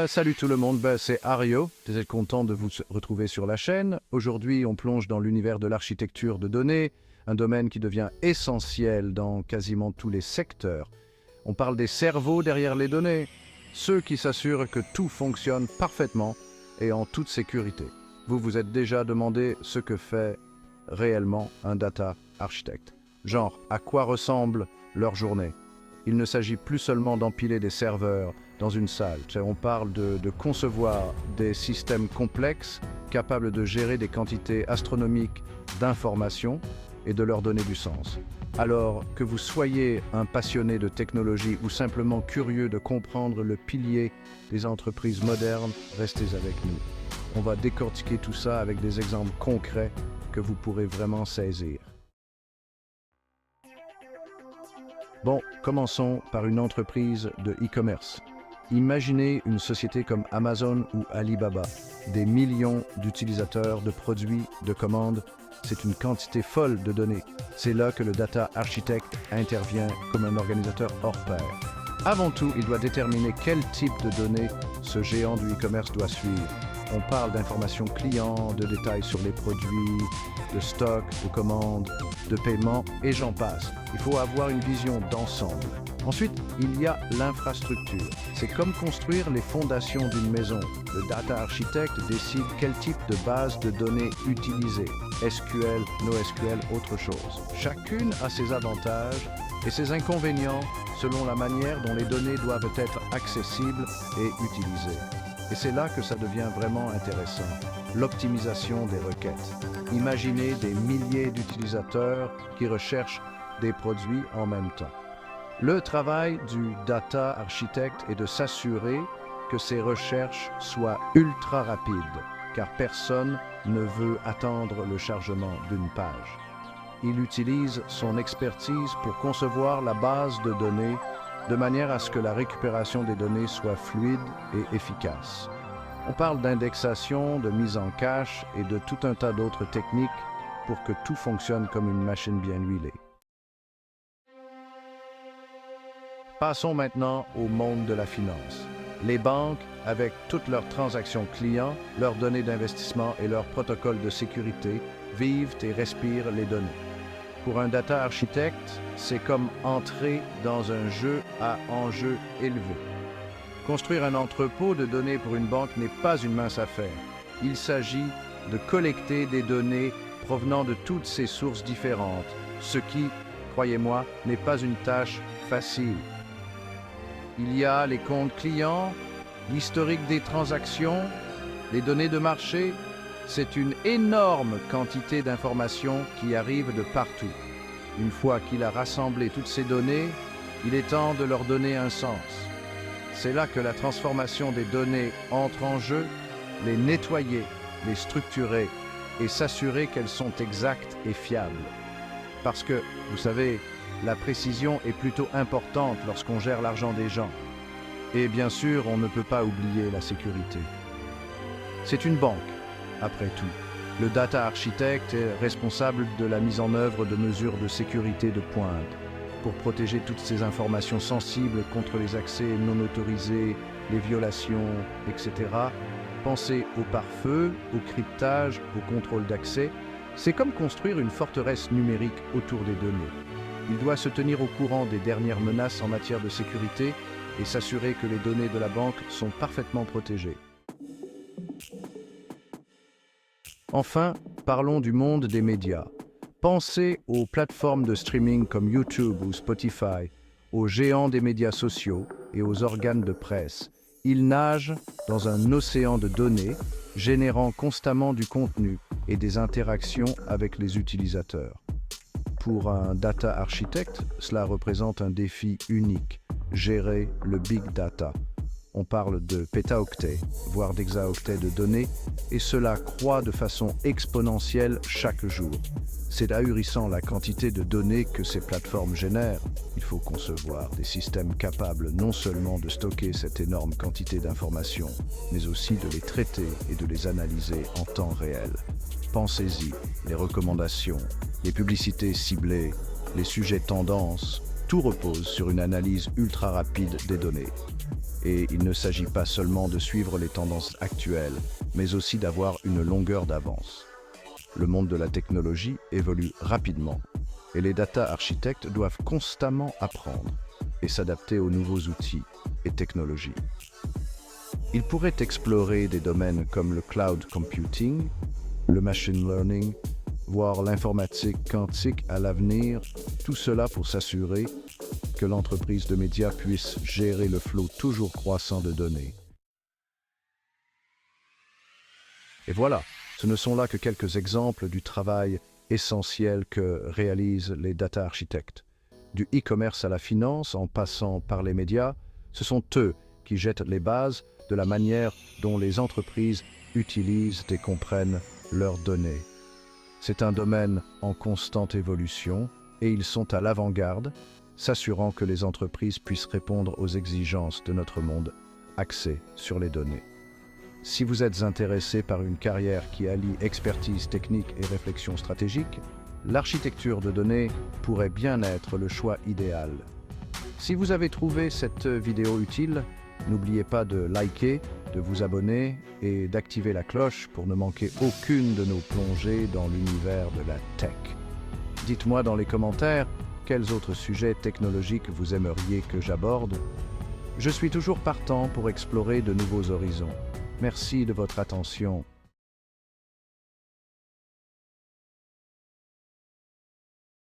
Salut tout le monde, c'est Ario. Vous êtes content de vous retrouver sur la chaîne. Aujourd'hui, on plonge dans l'univers de l'architecture de données, un domaine qui devient essentiel dans quasiment tous les secteurs. On parle des cerveaux derrière les données, ceux qui s'assurent que tout fonctionne parfaitement et en toute sécurité. Vous vous êtes déjà demandé ce que fait réellement un data architect. Genre, à quoi ressemble leur journée? Il ne s'agit plus seulement d'empiler des serveurs dans une salle. On parle de concevoir des systèmes complexes capables de gérer des quantités astronomiques d'informations et de leur donner du sens. Alors que vous soyez un passionné de technologie ou simplement curieux de comprendre le pilier des entreprises modernes, restez avec nous. On va décortiquer tout ça avec des exemples concrets que vous pourrez vraiment saisir. Bon, commençons par une entreprise de e-commerce. Imaginez une société comme Amazon ou Alibaba, des millions d'utilisateurs, de produits, de commandes. C'est une quantité folle de données. C'est là que le data architect intervient comme un organisateur hors pair. Avant tout, il doit déterminer quel type de données ce géant du e-commerce doit suivre. On parle d'informations clients, de détails sur les produits, de stock, de commandes, de paiement, et j'en passe. Il faut avoir une vision d'ensemble. Ensuite, il y a l'infrastructure. C'est comme construire les fondations d'une maison. Le data architect décide quel type de base de données utiliser. SQL, NoSQL, autre chose. Chacune a ses avantages et ses inconvénients selon la manière dont les données doivent être accessibles et utilisées. Et c'est là que ça devient vraiment intéressant. L'optimisation des requêtes. Imaginez des milliers d'utilisateurs qui recherchent des produits en même temps. Le travail du data architect est de s'assurer que ces recherches soient ultra rapides, car personne ne veut attendre le chargement d'une page. Il utilise son expertise pour concevoir la base de données de manière à ce que la récupération des données soit fluide et efficace. On parle d'indexation, de mise en cache et de tout un tas d'autres techniques pour que tout fonctionne comme une machine bien huilée. Passons maintenant au monde de la finance. Les banques, avec toutes leurs transactions clients, leurs données d'investissement et leurs protocoles de sécurité, vivent et respirent les données. Pour un data architecte, c'est comme entrer dans un jeu à enjeu élevé. Construire un entrepôt de données pour une banque n'est pas une mince affaire. Il s'agit de collecter des données provenant de toutes ces sources différentes, ce qui, croyez-moi, n'est pas une tâche facile. Il y a les comptes clients, l'historique des transactions, les données de marché. C'est une énorme quantité d'informations qui arrivent de partout. Une fois qu'il a rassemblé toutes ces données, il est temps de leur donner un sens. C'est là que la transformation des données entre en jeu, les nettoyer, les structurer et s'assurer qu'elles sont exactes et fiables. Parce que, vous savez, la précision est plutôt importante lorsqu'on gère l'argent des gens. Et bien sûr, on ne peut pas oublier la sécurité. C'est une banque, après tout. Le data architect est responsable de la mise en œuvre de mesures de sécurité de pointe pour protéger toutes ces informations sensibles contre les accès non autorisés, les violations, etc. Pensez au pare-feu, au cryptage, au contrôle d'accès. C'est comme construire une forteresse numérique autour des données. Il doit se tenir au courant des dernières menaces en matière de sécurité et s'assurer que les données de la banque sont parfaitement protégées. Enfin, parlons du monde des médias. Pensez aux plateformes de streaming comme YouTube ou Spotify, aux géants des médias sociaux et aux organes de presse. Ils nagent dans un océan de données, générant constamment du contenu et des interactions avec les utilisateurs. Pour un data architect, cela représente un défi unique, gérer le big data. On parle de pétaoctets, voire d'hexaoctets de données, et cela croît de façon exponentielle chaque jour. C'est ahurissant la quantité de données que ces plateformes génèrent. Il faut concevoir des systèmes capables non seulement de stocker cette énorme quantité d'informations, mais aussi de les traiter et de les analyser en temps réel. Pensez-y, les recommandations, les publicités ciblées, les sujets tendances, Tout repose sur une analyse ultra rapide des données. Et il ne s'agit pas seulement de suivre les tendances actuelles, mais aussi d'avoir une longueur d'avance. Le monde de la technologie évolue rapidement et les data architectes doivent constamment apprendre et s'adapter aux nouveaux outils et technologies. Ils pourraient explorer des domaines comme le cloud computing, le machine learning, voire l'informatique quantique à l'avenir, tout cela pour s'assurer que l'entreprise de médias puisse gérer le flot toujours croissant de données. Et voilà, ce ne sont là que quelques exemples du travail essentiel que réalisent les data architectes. Du e-commerce à la finance, en passant par les médias, ce sont eux qui jettent les bases de la manière dont les entreprises utilisent et comprennent leurs données. C'est un domaine en constante évolution et ils sont à l'avant-garde, s'assurant que les entreprises puissent répondre aux exigences de notre monde axé sur les données. Si vous êtes intéressé par une carrière qui allie expertise technique et réflexion stratégique, l'architecture de données pourrait bien être le choix idéal. Si vous avez trouvé cette vidéo utile, n'oubliez pas de liker, de vous abonner et d'activer la cloche pour ne manquer aucune de nos plongées dans l'univers de la tech. Dites-moi dans les commentaires quels autres sujets technologiques vous aimeriez que j'aborde. Je suis toujours partant pour explorer de nouveaux horizons. Merci de votre attention.